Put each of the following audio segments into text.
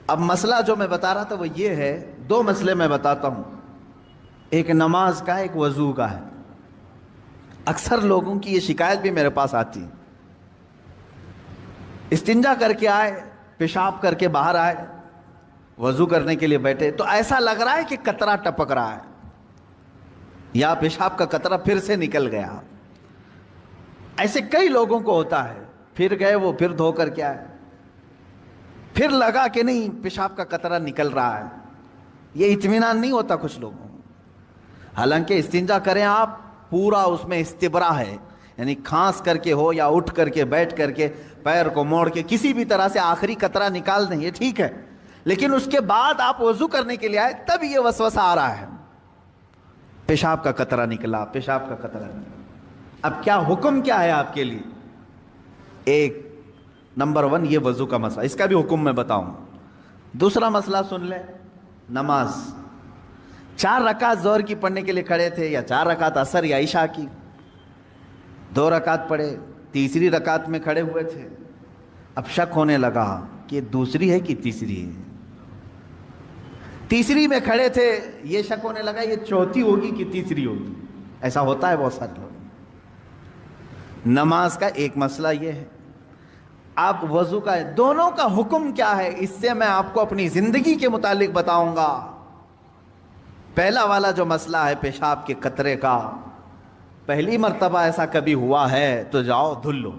اب مسئلہ جو میں بتا رہا تھا وہ یہ ہے، دو مسئلے میں بتاتا ہوں، ایک نماز کا ایک وضو کا ہے۔ اکثر لوگوں کی یہ شکایت بھی میرے پاس آتی ہے، استنجا کر کے آئے، پیشاب کر کے باہر آئے، وضو کرنے کے لیے بیٹھے تو ایسا لگ رہا ہے کہ قطرہ ٹپک رہا ہے یا پیشاب کا قطرہ پھر سے نکل گیا۔ ایسے کئی لوگوں کو ہوتا ہے، پھر گئے وہ پھر دھو کر کے آئے، پھر لگا کہ نہیں پیشاب کا قطرہ نکل رہا ہے، یہ اطمینان نہیں ہوتا کچھ لوگوں کو۔ حالانکہ استنجا کریں آپ، پورا اس میں استبرا ہے، یعنی کھانس کر کے ہو یا اٹھ کر کے بیٹھ کر کے پیر کو موڑ کے کسی بھی طرح سے آخری قطرہ نکال دیں، یہ ٹھیک ہے، لیکن اس کے بعد آپ وضو کرنے کے لیے آئے تب یہ وسوسہ آ رہا ہے، پیشاب کا قطرہ نکلا، پیشاب کا قطرہ نکلا۔ اب کیا حکم کیا ہے آپ کے لیے؟ ایک نمبر 1 یہ وضو کا مسئلہ، اس کا بھی حکم میں بتاؤں۔ دوسرا مسئلہ سن لیں، نماز 4 رکعت ظہر کی پڑھنے کے لیے کھڑے تھے، یا 4 رکعت عصر یا عشاء کی، 2 رکعت پڑھے، تیسری رکعت میں کھڑے ہوئے تھے، اب شک ہونے لگا کہ دوسری ہے کہ تیسری ہے، تیسری میں کھڑے تھے، یہ شک ہونے لگا یہ چوتھی ہوگی کہ تیسری ہوگی۔ ایسا ہوتا ہے بہت سارے لوگ۔ نماز کا ایک مسئلہ یہ ہے، اب وضو کا ہے، دونوں کا حکم کیا ہے اس سے میں آپ کو اپنی زندگی کے متعلق بتاؤں گا۔ پہلا والا جو مسئلہ ہے پیشاب کے قطرے کا، پہلی مرتبہ ایسا کبھی ہوا ہے تو جاؤ دھل لو۔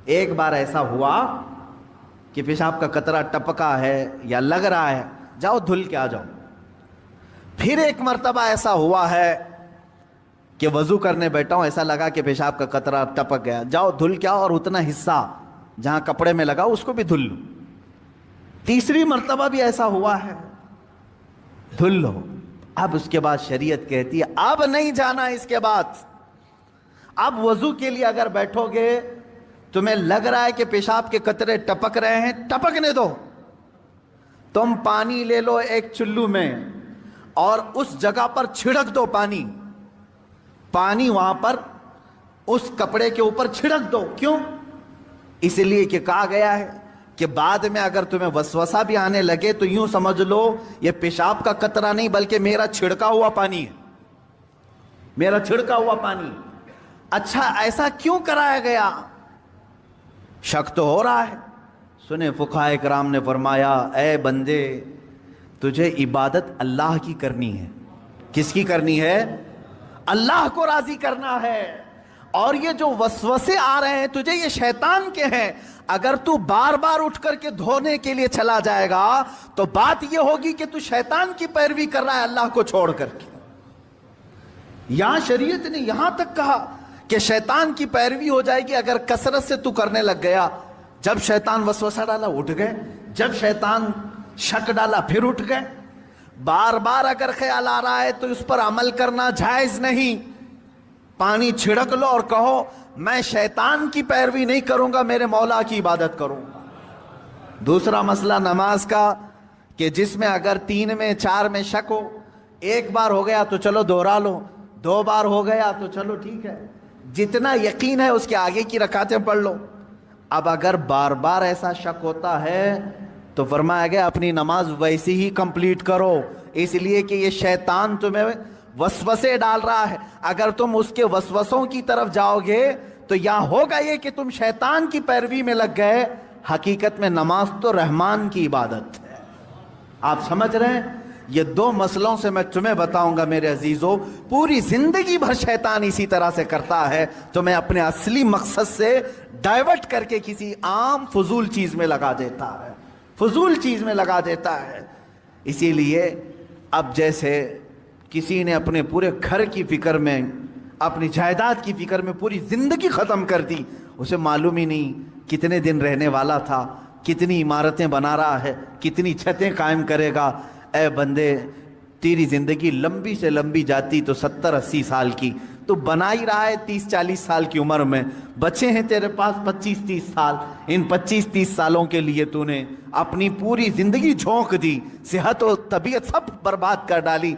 ایک بار ایسا ہوا کہ پیشاب کا قطرہ ٹپکا ہے یا لگ رہا ہے، جاؤ دھل کے آ جاؤ۔ پھر ایک مرتبہ ایسا ہوا ہے کہ وضو کرنے بیٹھا ہوں، ایسا لگا کہ پیشاب کا قطرہ ٹپک گیا، جاؤ دھل کے آؤ، اور اتنا حصہ جہاں کپڑے میں لگا اس کو بھی دھل لو۔ تیسری مرتبہ بھی ایسا ہوا ہے، دھل لو۔ اب اس کے بعد شریعت کہتی ہے اب نہیں جانا، اس کے بعد اب وضو کے لیے اگر بیٹھو گے تمہیں لگ رہا ہے کہ پیشاب کے قطرے ٹپک رہے ہیں، ٹپکنے دو، تم پانی لے لو ایک چلو میں اور اس جگہ پر چھڑک دو، پانی وہاں پر اس کپڑے کے اوپر چھڑک دو۔ کیوں؟ اس لیے کہ کہا گیا ہے کہ بعد میں اگر تمہیں وسوسہ بھی آنے لگے تو یوں سمجھ لو یہ پیشاب کا قطرہ نہیں بلکہ میرا چھڑکا ہوا پانی ہے، میرا چھڑکا ہوا پانی۔ اچھا ایسا کیوں کرایا گیا؟ شک تو ہو رہا ہے۔ سنیں فقہاء کرام نے فرمایا اے بندے تجھے عبادت اللہ کی کرنی ہے۔ کس کی کرنی ہے؟ اللہ کو راضی کرنا ہے، اور یہ جو وسوسے آ رہے ہیں تجھے یہ شیطان کے ہیں۔ اگر تو بار بار اٹھ کر کے دھونے کے لیے چلا جائے گا تو بات یہ ہوگی کہ تو شیطان کی پیروی کر رہا ہے اللہ کو چھوڑ کر کے۔ یہاں شریعت نے یہاں تک کہا کہ شیطان کی پیروی ہو جائے گی اگر کثرت سے تو کرنے لگ گیا۔ جب شیطان وسوسہ ڈالا اٹھ گئے، جب شیطان شک ڈالا پھر اٹھ گئے۔ بار بار اگر خیال آ رہا ہے تو اس پر عمل کرنا جائز نہیں۔ پانی چھڑک لو اور کہو میں شیطان کی پیروی نہیں کروں گا، میرے مولا کی عبادت کروں گا۔ دوسرا مسئلہ نماز کا کہ جس میں اگر 3 میں 4 میں شک ہو، ایک بار ہو گیا تو چلو دوہرا لو، 2 بار ہو گیا تو چلو ٹھیک ہے، جتنا یقین ہے اس کے آگے کی رکعتیں پڑھ لو۔ اب اگر بار بار ایسا شک ہوتا ہے تو فرمایا گیا اپنی نماز ویسی ہی کمپلیٹ کرو، اس لیے کہ یہ شیطان تمہیں وسوسے ڈال رہا ہے۔ اگر تم اس کے وسوسوں کی طرف جاؤ گے تو یہاں ہوگا یہ کہ تم شیطان کی پیروی میں لگ گئے۔ حقیقت میں نماز تو رحمان کی عبادت ہے۔ آپ سمجھ رہے ہیں؟ یہ 2 مسئلوں سے میں تمہیں بتاؤں گا میرے عزیزو، پوری زندگی بھر شیطان اسی طرح سے کرتا ہے، تمہیں اپنے اصلی مقصد سے ڈائیورٹ کر کے کسی عام فضول چیز میں لگا دیتا ہے، فضول چیز میں لگا دیتا ہے۔ اسی لیے اب جیسے کسی نے اپنے پورے گھر کی فکر میں، اپنی جائیداد کی فکر میں پوری زندگی ختم کر دی، اسے معلوم ہی نہیں کتنے دن رہنے والا تھا، کتنی عمارتیں بنا رہا ہے، کتنی چھتیں قائم کرے گا۔ اے بندے تیری زندگی لمبی سے لمبی جاتی تو 70-80 سال کی، تو بنا ہی رہا ہے 30-40 سال کی عمر میں، بچے ہیں تیرے پاس 25-30 سال، ان 25-30 سالوں کے لیے تو نے اپنی پوری زندگی جھونک دی، صحت و طبیعت سب برباد کر ڈالی۔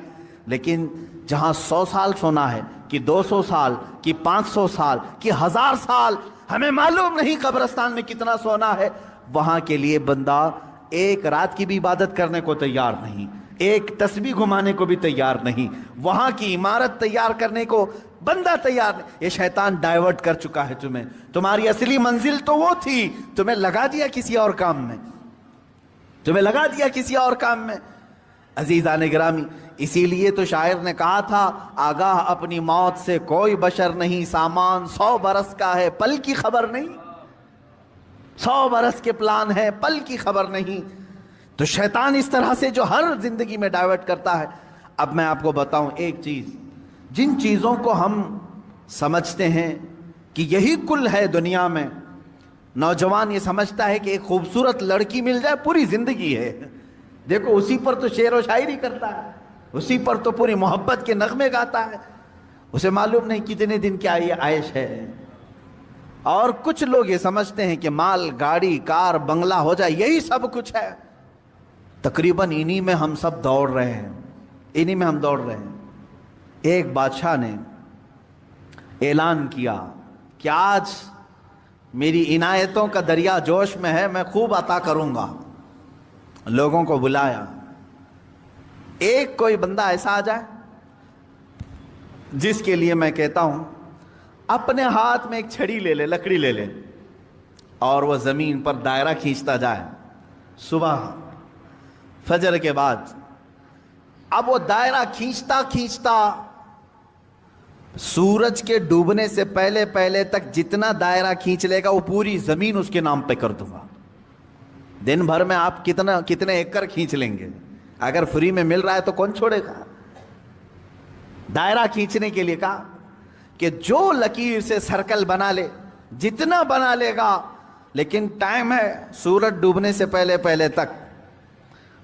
لیکن جہاں 100 سال سونا ہے کہ 200 سال کہ 500 سال کہ 1000 سال، ہمیں معلوم نہیں قبرستان میں کتنا سونا ہے، وہاں کے لیے بندہ ایک رات کی بھی عبادت کرنے کو تیار نہیں، ایک تسبیح گھمانے کو بھی تیار نہیں، وہاں کی عمارت تیار کرنے کو بندہ تیار نہیں۔ یہ شیطان ڈائیورٹ کر چکا ہے تمہیں، تمہاری اصلی منزل تو وہ تھی، تمہیں لگا دیا کسی اور کام میں، تمہیں لگا دیا کسی اور کام میں۔ عزیزان گرامی، اسی لیے تو شاعر نے کہا تھا، آگاہ اپنی موت سے کوئی بشر نہیں، سامان 100 برس کا ہے پل کی خبر نہیں، 100 برس کے پلان ہے پل کی خبر نہیں۔ تو شیطان اس طرح سے جو ہر زندگی میں ڈائیورٹ کرتا ہے۔ اب میں آپ کو بتاؤں ایک چیز، جن چیزوں کو ہم سمجھتے ہیں کہ یہی کل ہے دنیا میں، نوجوان یہ سمجھتا ہے کہ ایک خوبصورت لڑکی مل جائے پوری زندگی ہے، دیکھو اسی پر تو شعر و شاعری کرتا ہے، اسی پر تو پوری محبت کے نغمے گاتا ہے، اسے معلوم نہیں کتنے دن کیا یہ عائش ہے۔ اور کچھ لوگ یہ سمجھتے ہیں کہ مال، گاڑی، کار، بنگلہ ہو جائے یہی سب کچھ ہے۔ تقریباً انہی میں ہم سب دوڑ رہے ہیں، انہی میں ہم دوڑ رہے ہیں۔ ایک بادشاہ نے اعلان کیا کہ آج میری عنایتوں کا دریا جوش میں ہے، میں خوب عطا کروں گا۔ لوگوں کو بلایا، ایک کوئی بندہ ایسا آ جائے جس کے لیے میں کہتا ہوں اپنے ہاتھ میں ایک چھڑی لے لے، لکڑی لے لے، اور وہ زمین پر دائرہ کھینچتا جائے صبح فجر کے بعد۔ اب وہ دائرہ کھینچتا کھینچتا سورج کے ڈوبنے سے پہلے پہلے تک جتنا دائرہ کھینچ لے گا وہ پوری زمین اس کے نام پہ کر دوں گا۔ دن بھر میں آپ کتنے ایکڑ کھینچ لیں گے؟ اگر فری میں مل رہا ہے تو کون چھوڑے گا؟ دائرہ کھینچنے کے لیے کہا کہ جو لکیر سے سرکل بنا لے، جتنا بنا لے گا، لیکن ٹائم ہے سورج ڈوبنے سے پہلے پہلے تک۔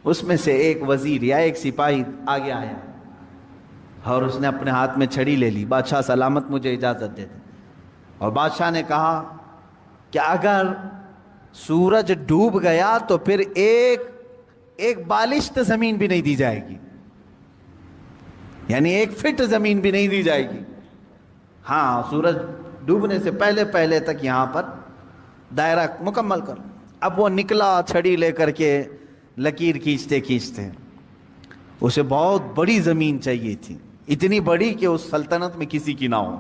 اس میں سے ایک وزیر یا ایک سپاہی آگے آیا اور اس نے اپنے ہاتھ میں چھڑی لے لی، بادشاہ سلامت مجھے اجازت دے دے۔ اور بادشاہ نے کہا کہ اگر سورج ڈوب گیا تو پھر ایک بالشت زمین بھی نہیں دی جائے گی، یعنی 1 فٹ زمین بھی نہیں دی جائے گی۔ ہاں، سورج ڈوبنے سے پہلے پہلے تک یہاں پر دائرہ مکمل کر۔ اب وہ نکلا چھڑی لے کر کے، لکیر کھینچتے کھینچتے، اسے بہت بڑی زمین چاہیے تھی، اتنی بڑی کہ اس سلطنت میں کسی کی نہ ہو،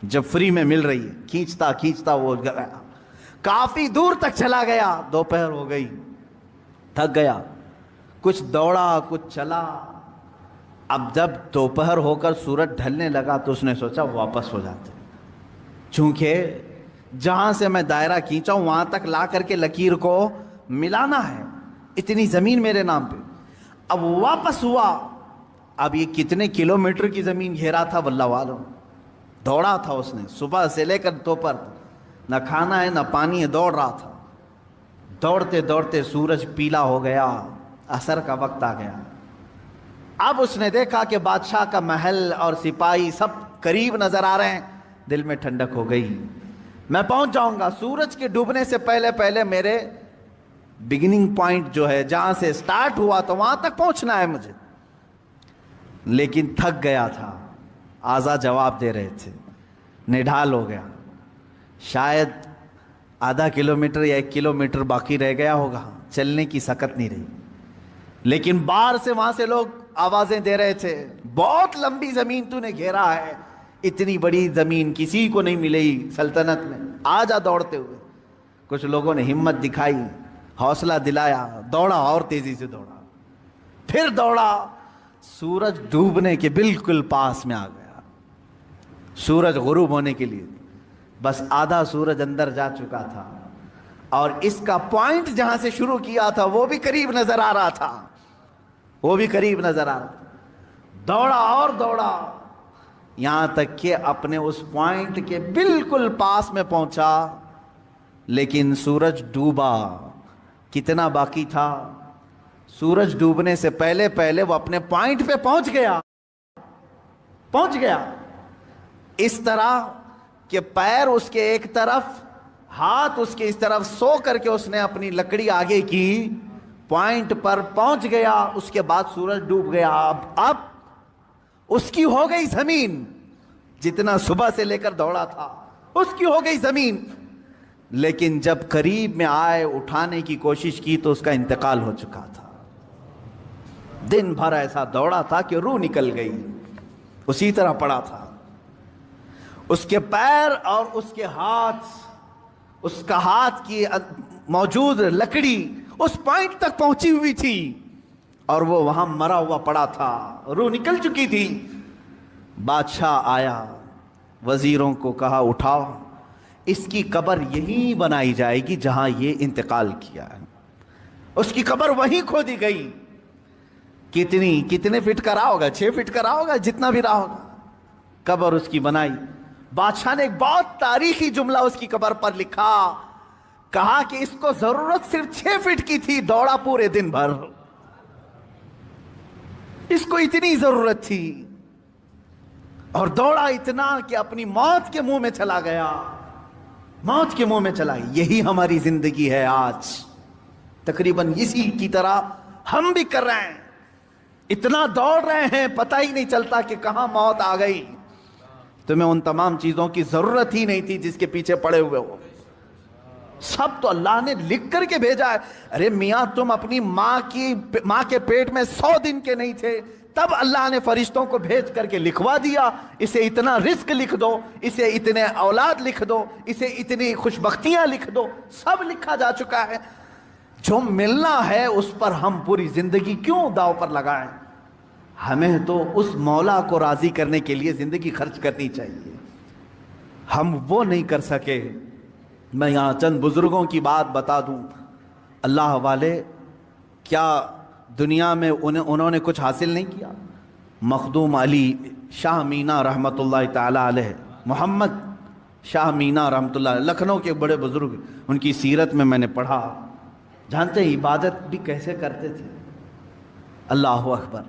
جب فری میں مل رہی ہے۔ کھینچتا کھینچتا وہ گیا، کافی دور تک چلا گیا، دوپہر ہو گئی، تھک گیا، کچھ دوڑا کچھ چلا۔ اب جب دوپہر ہو کر سورج ڈھلنے لگا تو اس نے سوچا واپس ہو جاتے، چونکہ جہاں سے میں دائرہ کھینچا ہوں وہاں تک لا کر کے لکیر کو ملانا ہے، اتنی زمین میرے نام پہ۔ اب واپس ہوا، اب یہ کتنے کلومیٹر کی زمین گھیرا تھا واللہ عالم، دوڑا تھا اس نے صبح سے لے کر دوپہر، نہ کھانا ہے نہ پانی ہے، دوڑ رہا تھا۔ دوڑتے دوڑتے سورج پیلا ہو گیا، عصر کا وقت آ گیا۔ اب اس نے دیکھا کہ بادشاہ کا محل اور سپاہی سب قریب نظر آ رہے ہیں، دل میں ٹھنڈک ہو گئی، میں پہنچ جاؤں گا سورج کے ڈوبنے سے پہلے پہلے، میرے بگننگ پوائنٹ جو ہے جہاں سے سٹارٹ ہوا تو وہاں تک پہنچنا ہے مجھے۔ لیکن تھک گیا تھا، اعضا جواب دے رہے تھے، نڈھال ہو گیا، شاید آدھا کلومیٹر یا 1 کلومیٹر باقی رہ گیا ہوگا، چلنے کی سکت نہیں رہی۔ لیکن باہر سے وہاں سے لوگ آوازیں دے رہے تھے، بہت لمبی زمین تو نے گھیرا ہے، اتنی بڑی زمین کسی کو نہیں ملی سلطنت میں، آ جا دوڑتے ہوئے۔ کچھ لوگوں نے ہمت دکھائی، حوصلہ دلایا، دوڑا اور تیزی سے دوڑا، پھر دوڑا، سورج ڈوبنے کے بالکل پاس میں آ گیا، سورج غروب ہونے کے لیے بس آدھا سورج اندر جا چکا تھا، اور اس کا پوائنٹ جہاں سے شروع کیا تھا وہ بھی قریب نظر آ رہا تھا، وہ بھی قریب نظر آ رہا تھا۔ دوڑا اور دوڑا، یہاں تک کہ اپنے اس پوائنٹ کے بالکل پاس میں پہنچا، لیکن سورج ڈوبا۔ کتنا باقی تھا؟ سورج ڈوبنے سے پہلے پہلے وہ اپنے پوائنٹ پہ پہنچ گیا، اس طرح کہ پیر اس کے ایک طرف، ہاتھ اس کے اس طرف، سو کر کے اس نے اپنی لکڑی آگے کی، پوائنٹ پر پہنچ گیا۔ اس کے بعد سورج ڈوب گیا، اب اس کی ہو گئی زمین، جتنا صبح سے لے کر دوڑا تھا اس کی ہو گئی زمین۔ لیکن جب قریب میں آئے اٹھانے کی کوشش کی تو اس کا انتقال ہو چکا تھا. دن بھر ایسا دوڑا تھا کہ روح نکل گئی، اسی طرح پڑا تھا. اس کے پیر اور اس کے ہاتھ، اس کا ہاتھ کی موجود لکڑی اس پوائنٹ تک پہنچی ہوئی تھی اور وہ وہاں مرا ہوا پڑا تھا، روح نکل چکی تھی. بادشاہ آیا، وزیروں کو کہا اٹھاؤ، اس کی قبر یہی بنائی جائے گی جہاں یہ انتقال کیا ہے. اس کی قبر وہیں کھودی گئی. کتنے فٹ کا رہا ہوگا؟ 6 فٹ کا رہا ہوگا، جتنا بھی رہا ہوگا. قبر اس کی بنائی. بادشاہ نے ایک بہت تاریخی جملہ اس کی قبر پر لکھا، کہا کہ اس کو ضرورت صرف 6 فٹ کی تھی، دوڑا پورے دن بھر، اس کو اتنی ضرورت تھی اور دوڑا اتنا کہ اپنی موت کے منہ میں چلا گیا، موت کے منہ میں چلا گیا. یہی ہماری زندگی ہے آج، تقریباً اسی کی طرح ہم بھی کر رہے ہیں. اتنا دوڑ رہے ہیں، پتہ ہی نہیں چلتا کہ کہاں موت آ گئی. تمہیں ان تمام چیزوں کی ضرورت ہی نہیں تھی جس کے پیچھے پڑے ہوئے ہو. سب تو اللہ نے لکھ کر کے بھیجا ہے. ارے میاں تم اپنی ماں کے پیٹ میں 100 دن کے نہیں تھے، تب اللہ نے فرشتوں کو بھیج کر کے لکھوا دیا، اسے اتنا رزق لکھ دو، اسے اتنے اولاد لکھ دو، اسے اتنی خوشبختیاں لکھ دو. سب لکھا جا چکا ہے. جو ملنا ہے اس پر ہم پوری زندگی کیوں داؤ پر لگائیں؟ ہمیں تو اس مولا کو راضی کرنے کے لیے زندگی خرچ کرنی چاہیے. ہم وہ نہیں کر سکے. میں یہاں چند بزرگوں کی بات بتا دوں. اللہ والے کیا دنیا میں انہوں نے کچھ حاصل نہیں کیا؟ مخدوم علی شاہ مینا رحمۃ اللہ تعالی علیہ، محمد شاہ مینا رحمۃ اللہ علیہ، لکھنؤ کے بڑے بزرگ، ان کی سیرت میں نے پڑھا. جانتے ہیں عبادت بھی کیسے کرتے تھے؟ اللہ اکبر.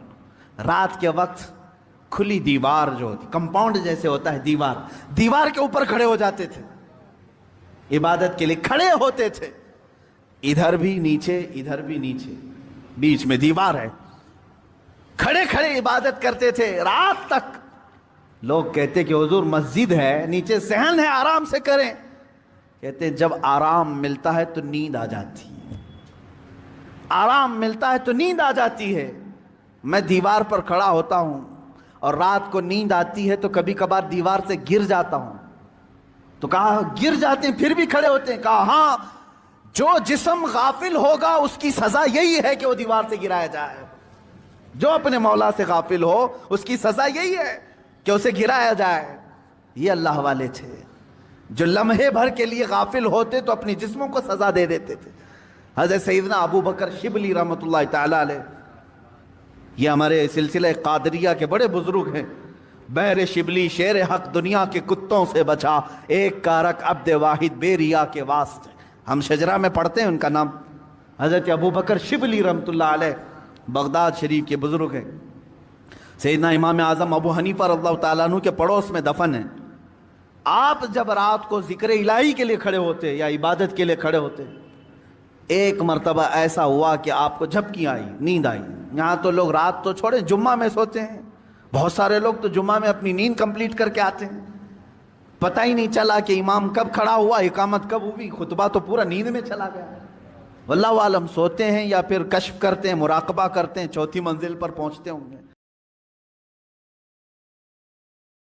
رات کے وقت کھلی دیوار جو ہوتی، کمپاؤنڈ جیسے ہوتا ہے دیوار کے اوپر کھڑے ہو جاتے تھے، عبادت کے لیے کھڑے ہوتے تھے. ادھر بھی نیچے، ادھر بھی نیچے، بیچ میں دیوار ہے. کھڑے کھڑے عبادت کرتے تھے رات تک. لوگ کہتے کہ حضور مسجد ہے، نیچے صحن ہے، آرام سے کریں. کہتے جب آرام ملتا ہے تو نیند آ جاتی ہے، آرام ملتا ہے تو نیند آ جاتی ہے. میں دیوار پر کھڑا ہوتا ہوں اور رات کو نیند آتی ہے تو کبھی کبھار دیوار سے گر جاتا ہوں. تو کہا گر جاتے ہیں پھر بھی کھڑے ہوتے ہیں؟ کہا ہاں، جو جسم غافل ہوگا اس کی سزا یہی ہے کہ وہ دیوار سے گرایا جائے. جو اپنے مولا سے غافل ہو اس کی سزا یہی ہے کہ اسے گرایا جائے. یہ اللہ والے تھے جو لمحے بھر کے لیے غافل ہوتے تو اپنی جسموں کو سزا دے دیتے تھے. حضرت سیدنا ابو بکر شبلی رحمۃ اللہ تعالی علیہ، یہ ہمارے سلسلہ قادریہ کے بڑے بزرگ ہیں. بہر شبلی شیر حق دنیا کے کتوں سے بچا، ایک کارک عبد واحد بے ریا کے واسطے. ہم شجرہ میں پڑھتے ہیں ان کا نام. حضرت ابو بکر شبلی رحمۃ اللہ علیہ بغداد شریف کے بزرگ ہیں. سیدنا امام اعظم ابو حنیفہ رضی اللہ تعالیٰ عنہ کے پڑوس میں دفن ہیں. آپ جب رات کو ذکر الہی کے لیے کھڑے ہوتے یا عبادت کے لیے کھڑے ہوتے، ایک مرتبہ ایسا ہوا کہ آپ کو جھپکی آئی، نیند آئی. یہاں تو لوگ رات تو چھوڑے جمعہ میں سوتے ہیں، بہت سارے لوگ تو جمعہ میں اپنی نیند کمپلیٹ کر کے آتے ہیں. پتہ ہی نہیں چلا کہ امام کب کھڑا ہوا، اقامت کب ہوئی، خطبہ تو پورا نیند میں چلا گیا. واللہ عالم سوتے ہیں یا پھر کشف کرتے ہیں، مراقبہ کرتے ہیں، چوتھی منزل پر پہنچتے ہوں گے.